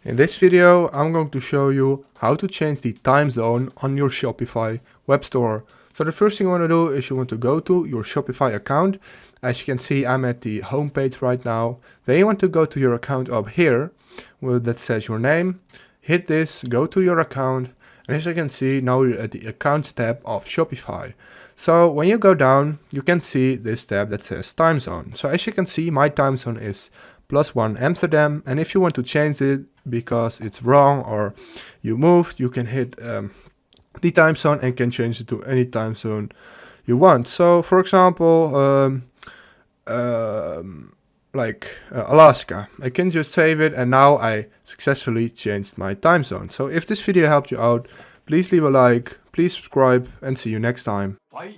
In this video, I'm going to show you how to change the time zone on your Shopify web store. So the first thing you want to do is you want to go to your Shopify account. As you can see, I'm at the home page right now. Then you want to go to your account up here that says your name. Hit this, go to your account. And as you can see, now you're at the accounts tab of Shopify. So when you go down, you can see this tab that says time zone. So as you can see, my time zone is +1 Amsterdam, and if you want to change it because it's wrong or you moved, you can hit the time zone and can change it to any time zone you want. So for example, Alaska, I can just save it, and now I successfully changed my time zone. So if this video helped you out, please leave a like, please subscribe, and see you next time. Bye.